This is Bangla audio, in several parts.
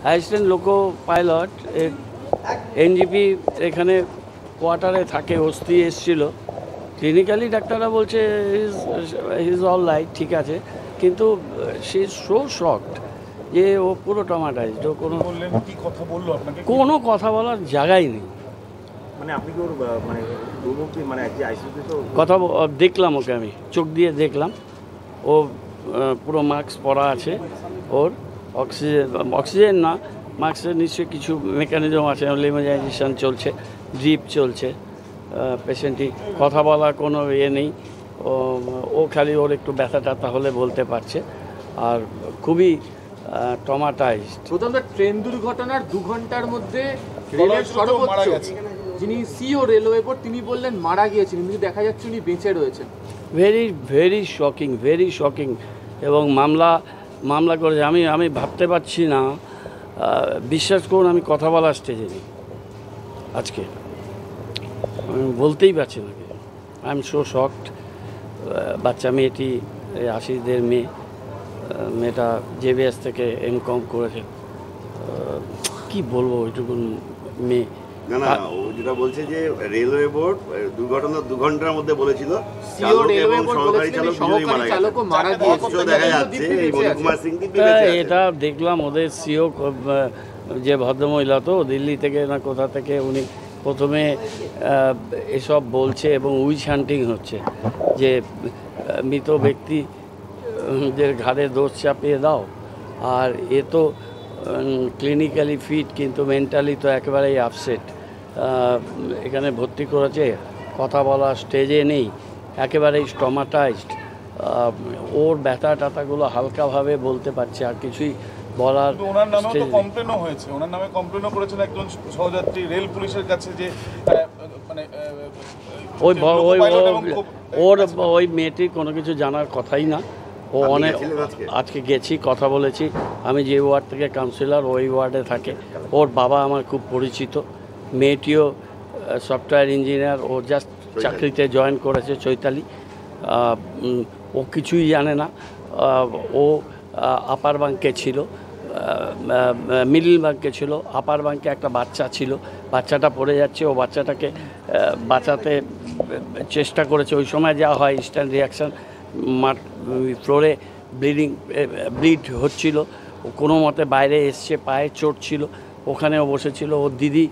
অ্যাসিস্ট্যান্ট লোকো পাইলট এনজিপি এখানে কোয়ার্টারে থাকে, অস্থি এসছিল। ক্লিনিক্যালি ডাক্তাররা বলছে ইজ অল রাইট, ঠিক আছে, কিন্তু সে সো শকড যে ও পুরো টমাটাইজড। ও কোনো কথা বলার জায়গাই নেই। কথা দেখলাম, ওকে আমি চোখ দিয়ে দেখলাম, ও পুরো মাস্ক পরা আছে, ওর অক্সিজেন না, মাস্কের নিশ্চয়ই কিছু মেকানিজম আছে, লিমিটাইজেশন চলছে, ড্রিপ চলছে, পেশেন্টই কথা বলার কোনো ইয়ে নেই। ও খালি ওর একটু ব্যথা ট্যাথা হলে বলতে পারছে, আর খুবই ট্রমাটাইজড। প্রথমত ট্রেন দুর্ঘটনার 2 ঘন্টার মধ্যে রেলের সর্বোচ্চ যিনি সিও রেলওয়ে বোর্ড তিনি বললেন মারা গিয়েছেন, কিন্তু দেখা যাচ্ছে উনি বেঁচে রয়েছেন। Very shocking. এবং মামলা করেছে। আমি ভাবতে পারছি না, বিশ্বাস করুন আমি কথা বলার স্টেজে নেই আজকে, আমি বলতেই পারছি না। I am so shocked. বাচ্চা মেয়েটি আশিসদের মেয়েটা জেবিএস থেকে এমকম করেছে, কি বলবো ওইটুকুন মেয়ে। না ও যেটা বলছে যে রেলওয়ে বোর্ড দুর্ঘটনা 2 ঘন্টার মধ্যে বলেছিল এটা দেখলাম। ওদের সিও যে ভদ্রমহিলা, তো দিল্লি থেকে না কোথা থেকে, উনি প্রথমে এসব বলছে এবং উইচ হান্টিং হচ্ছে, যে মৃত ব্যক্তিদের ঘাড়ে দোষ চাপিয়ে দাও। আর এ তো ক্লিনিক্যালি ফিট, কিন্তু মেন্টালি তো একেবারেই আপসেট। এখানে ভর্তি করেছে, কথা বলার স্টেজে নেই, একেবারেই ট্রমাটাইজড। ওর ব্যথা টাথাগুলো হালকাভাবে বলতে পারছে, আর কিছুই বলার। ওনার নামে তো কমপ্লেনও হয়েছে, ওনার নামে কমপ্লেনও করেছেন একজন সহযাত্রী রেল পুলিশের কাছে, যে মানে ওই মেয়েটির কোনো কিছু জানার কথাই না। ও অনেক আজকে গেছি, কথা বলেছি। আমি যে ওয়ার্ড থেকে কাউন্সিলর, ওই ওয়ার্ডে থাকে। ওর বাবা আমার খুব পরিচিত, মেয়েটিও সফটওয়্যার ইঞ্জিনিয়ার, ও জাস্ট চাকরিতে জয়েন করেছে, চৈতালি। ও কিছুই জানে না। ও আপার ব্যাংকে ছিল, মিডল ব্যাংকে ছিল, আপার ব্যাংকে একটা বাচ্চা ছিল, বাচ্চাটা পড়ে যাচ্ছে, ও বাচ্চাটাকে বাঁচাতে চেষ্টা করেছে। ওই সময় যা হয় ইনস্ট্যান্ট রিয়াকশান, ফ্লোরে ব্লিড হচ্ছিল, ও কোনো মতে বাইরে এসছে, পায়ে চোট ছিল, ওখানেও বসেছিল। ওর দিদি,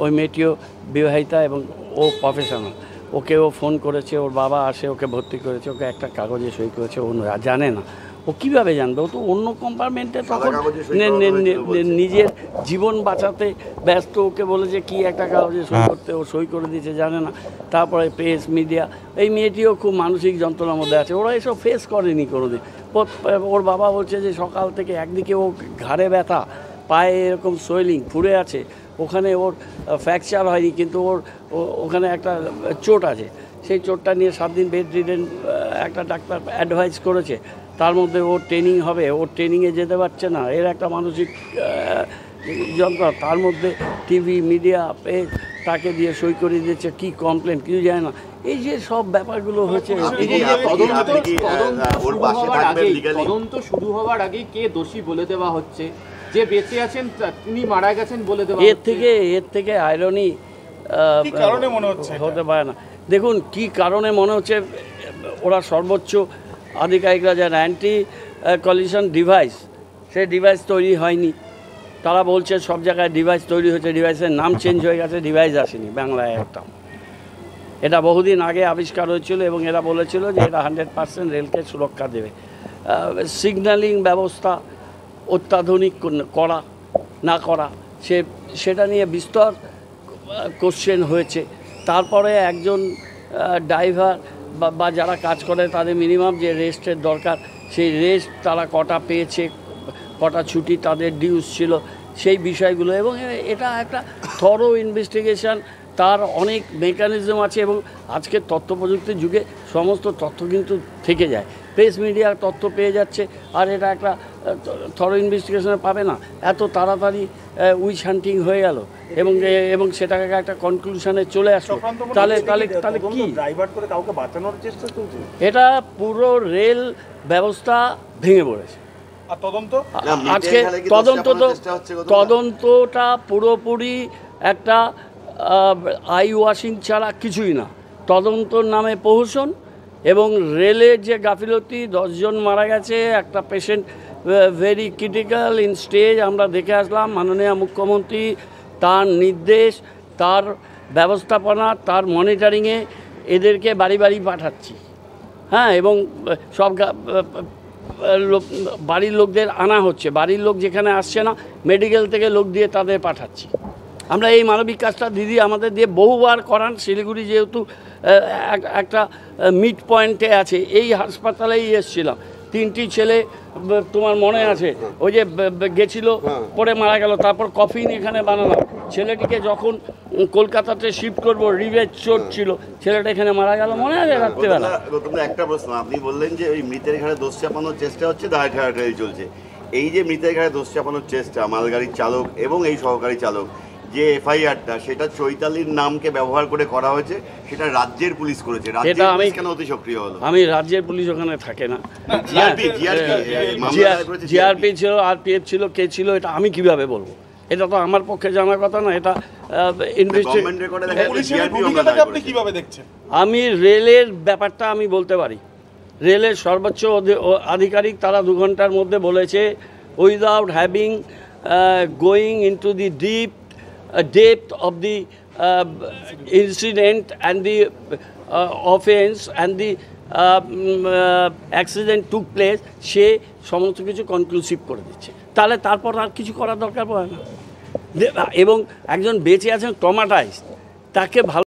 ওই মেয়েটিও বিবাহিতা এবং ও প্রফেশনাল, ওকেও ফোন করেছে, ওর বাবা আসে, ওকে ভর্তি করেছে, ওকে একটা কাগজে সই করেছে। ও জানে না, ও কীভাবে জানবে? ও তো অন্য কম্পার্টমেন্টে তখন নিজের জীবন বাঁচাতে ব্যস্ত। ওকে বলেছে কি একটা কাগজে সই করতে, ও সই করে দিয়েছে, জানে না। তারপরে প্রেস মিডিয়া, এই মেয়েটিও খুব মানসিক যন্ত্রণার মধ্যে আছে, ওরা এসব ফেস করেনি কোনোদিন। ওর বাবা বলছে যে সকাল থেকে একদিকে ও ঘাড়ে ব্যথা, পায়ে এরকম সোয়েলিং ফুলে আছে, ওখানে ওর ফ্র্যাকচার হয়নি, কিন্তু ওখানে একটা চোট আছে। সেই চোটটা নিয়ে 7 দিন বেড রিডেন একটা ডাক্তার অ্যাডভাইস করেছে। তার মধ্যে ওর ট্রেনিং হবে, ওর ট্রেনিংয়ে যেতে পারছে না, এর একটা মানসিক যন্ত্রণা। তার মধ্যে টিভি মিডিয়া তাকে দিয়ে সই করে দিয়েছে, কি কমপ্লেন কিছু যায় না। এই যে সব ব্যাপারগুলো হচ্ছে, তদন্ত শুরু হওয়ার আগেই কে দোষী বলে দেওয়া হচ্ছে, যে বেঁচে আছেন তিনি মারা গেছেন বলে দেওয়া হচ্ছে। এর থেকে আয়রনি হতে পারে না। দেখুন কি কারণে মনে হচ্ছে, ওরা সর্বোচ্চ আধিকারিকরা যারা অ্যান্টি কলিশন ডিভাইস, সেই ডিভাইস তৈরি হয়নি। তারা বলছে সব জায়গায় ডিভাইস তৈরি হয়েছে, ডিভাইসের নাম চেঞ্জ হয়ে গেছে, ডিভাইস আসেনি বাংলায় একটা। এটা বহুদিন আগে আবিষ্কার হয়েছিল এবং এরা বলেছিল যে এটা 100% রেলকে সুরক্ষা দেবে। সিগন্যালিং ব্যবস্থা অত্যাধুনিক করা না করা, সেটা নিয়ে বিস্তর কোশ্চেন হয়েছে। তারপরে একজন ড্রাইভার বা যারা কাজ করে তাদের মিনিমাম যে রেস্টের দরকার, সেই রেস্ট তারা কটা পেয়েছে, কটা ছুটি তাদের ডিউজ ছিল, সেই বিষয়গুলো। এবং এটা একটা থরো ইনভেস্টিগেশন, তার অনেক মেকানিজম আছে। এবং আজকের তথ্য প্রযুক্তির যুগে সমস্ত তথ্য কিন্তু থেকে যায়, প্রেস মিডিয়া তথ্য পেয়ে যাচ্ছে, আর এটা একটা থরো ইনভেস্টিগেশনে পাবে না। এত তাড়াতাড়ি উইচ হান্টিং হয়ে গেল এবং সেটাকে একটা কনক্লুশনে চলে আসলো। তাহলে কি এটা পুরো রেল ব্যবস্থা ভেঙে পড়েছে। আর তদন্ত না, মিটের আজকে খেলায় কি তদন্ত দোষী তো চাপানোর চেষ্টা হচ্ছে গতকাল? তদন্তটা পুরোপুরি একটা আই ওয়াশিং ছাড়া কিছুই না। তদন্তর নামে প্রহসন এবং রেলের যে গাফিলতি, 10 জন মারা গেছে, একটা patient very critical in stage, আমরা দেখে আসলাম। মাননীয় মুখ্যমন্ত্রী তার নির্দেশ, তার ব্যবস্থাপনা, তার মনিটরিংয়ে এদেরকে বাড়ি বাড়ি পাঠাচ্ছি। হ্যাঁ, এবং সব বাড়ির লোকদের আনা হচ্ছে, বাড়ির লোক যেখানে আসছে না মেডিকেল থেকে লোক দিয়ে তাদের পাঠাচ্ছি। আমরা এই মানবিক কাজটা দিদি আমাদের দিয়ে বহুবার করান। শিলিগুড়ি যেহেতু একটা মিড পয়েন্টে আছে, এই হাসপাতালেই এসেছিলাম। 3টি ছেলে, তোমার মনে আছে, ওই যে গেছিল পরে মারা গেল, তারপর কফিন এখানে বানালাম। ছেলেটিকে যখন কলকাতাতে শিফট করবো, রিভেজ চোট ছিল, ছেলেটা এখানে মারা গেল, মনে আছে রাত্রেবেলা। গৌতম দা, একটা প্রশ্ন, আপনি বললেন যে ওই মৃতের ঘাড়ে দোষ চাপানোর চেষ্টা হচ্ছে, দায় ঠেলাঠেলি চলছে। এই যে মৃতের ঘাড়ে দোষ চাপানোর চেষ্টা, মালগাড়ির চালক এবং এই সহকারী চালক যে এফআইআরটা, সেটা চৈতালির নামকে ব্যবহার করে করা হয়েছে, সেটা রাজ্যের পুলিশ করেছে। রাজ্যের পুলিশ কেন অতি সক্রিয় হলো? আমি রাজ্যের পুলিশ ওখানে থাকে না, জিআরপি জিআরপি ছিল, আরপিএফ ছিল, কে ছিল এটা আমি কিভাবে বলবো? এটা তো আমার পক্ষে জানার কথা না। এটা পুলিশের ভূমিকাটাকে আপনি কিভাবে দেখছেন? আমি রেলের ব্যাপারটা আমি বলতে পারি। রেলের সর্বোচ্চ আধিকারিক তারা 2 ঘন্টার মধ্যে বলেছে, without having going into the depth of the incident and the offense and the accident took place, সে সমস্ত কিছু কনক্লুসিভ করে দিচ্ছে। তাহলে তারপর আর কিছু করার দরকার পড়ে না। এবং একজন বেঁচে আছেন ট্রমাটাইজড, তাকে ভালো